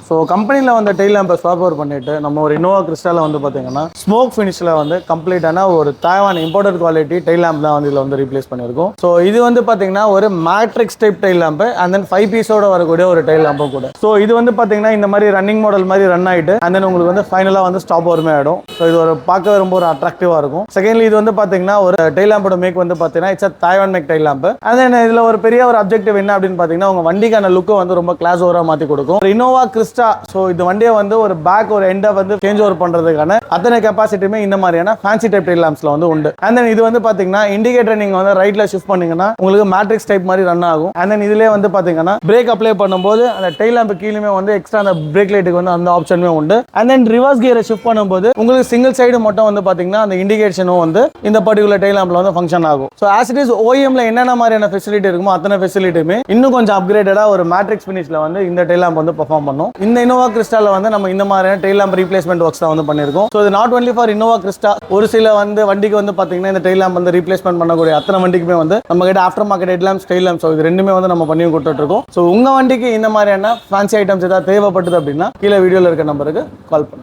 So கம்பெனியில் வந்து tail லேம்பை swap over பண்ணிட்டு நம்ம ஒரு இன்னோவா கிறிஸ்டால வந்து பார்த்தீங்கன்னா ஸ்மோக் ஃபினிஷில் வந்து கம்ப்ளீட்டான ஒரு Taiwan imported quality tail lamp தான் வந்து இதில் வந்து ரீப்ளேஸ் பண்ணியிருக்கோம். ஸோ இது வந்து பார்த்தீங்கன்னா ஒரு matrix type tail lamp and தென் 5 பீஸோட வரக்கூடிய ஒரு டெயில் லேம்பும் கூட. ஸோ இது வந்து பார்த்தீங்கன்னா இந்த மாதிரி ரன்னிங் மாடல் மாதிரி ரன் ஆகிட்டு அண்ட் தென் உங்களுக்கு வந்து ஃபைனலாக வந்து ஸ்டாப் ஓவருமே ஆகிடும். ஸோ இது ஒரு பார்க்க ரொம்ப ஒரு அட்ராக்டிவாக இருக்கும். செகண்ட்லி இது வந்து பார்த்தீங்கன்னா ஒரு டெயில் லேம்போட மேக் வந்து பார்த்தீங்கன்னா it's Taiwan make tail lamp. And then இதில் ஒரு பெரிய ஒரு அப்ஜெக்டிவ் என்ன அப்படின்னு பார்த்தீங்கன்னா உங்கள் வண்டிக்கான லுக்கை வந்து ரொம்ப கிளாஸ் ஓவராக மாற்றி கொடுக்கும். இன்னோவா கிறிஸ்டா ஸோ இந்த வண்டியை வந்து ஒரு பேக் ஒரு எண்டை வந்து சேஞ்ச் ஓவர் பண்ணுறதுக்கான அத்தனை கெப்பாசிட்டியுமே இந்த மாதிரியான ஃபேன்சி டைப் டெயில் லேம்ப்ஸ்ல வந்து உண்டு. அண்ட் தென் இது வந்து பார்த்தீங்கன்னா இண்டிகேட்டர் நீங்கள் வந்து ரைட்ல ஷிஃப்ட் பண்ணீங்கன்னா உங்களுக்கு மேட்ரிக்ஸ் டைப் மாதிரி ரன் ஆகும். அண்ட் தென் இதுலேயே வந்து பார்த்தீங்கன்னா பிரேக் அப்ளை பண்ணும்போது அந்த டெயில் லேம்ப் கீழே வந்து எக்ஸ்ட்ரா அந்த பிரேக் லைட்டுக்கு வந்து அந்த ஆப்ஷனுமே உண்டு. அண்ட் தென் ரிவர்ஸ் கியரை ஷிஃப்ட் பண்ணும்போது உங்களுக்கு சிங்கிள் சைடு மட்டும் வந்து பார்த்தீங்கன்னா அந்த இண்டிகேஷனும் வந்து இந்த பர்டிகுலர் டெயில் லேம்ப்ல வந்து ஃபங்க்ஷன் ஆகும். ஸோ ஆஸ் இட் இஸ் ஓஎம்ல என்னென்ன மாதிரியான ஃபெசிலிட்டி இருக்குமோ அத்தனை ஃபெசிலிட்டியுமே இன்னும் கொஞ்சம் அப்கிரேடடா ஒரு மேட்ரிக்ஸ் ஃபினிஷ்ல வந்து இந்த டெயில் லேம்ப் வந்து பெர்ஃபார்ம் பண்ணும். இந்த இன்னோவா கிறிஸ்டால வந்து நம்ம இந்த மாதிரியான டெயில் லேம்ப் ரீப்ளேஸ்மெண்ட் ஒர்க்ஸ் தான் வந்து பண்ணியிருக்கோம். ஸோ இது not only for Innova Crysta, ஒரு சில வந்து வண்டிக்கு வந்து பார்த்தீங்கன்னா இந்த டெயில் லேம்ப் வந்து ரீப்ளேஸ்மெண்ட் பண்ணக்கூடிய அத்தனை வண்டிக்குமே வந்து நம்ம கிட்ட after market head lamps tail lamps இது ரெண்டுமே வந்து நம்ம பண்ணி கொடுத்துட்டு இருக்கோம். ஸோ உங்க வண்டிக்கு இந்த மாதிரியான ஃபேன்சி ஐட்டம்ஸ் ஏதாவது தேவைப்பட்டது அப்படின்னா கீழே வீடியோவில் இருக்க நம்பருக்கு கால் பண்ணுங்க.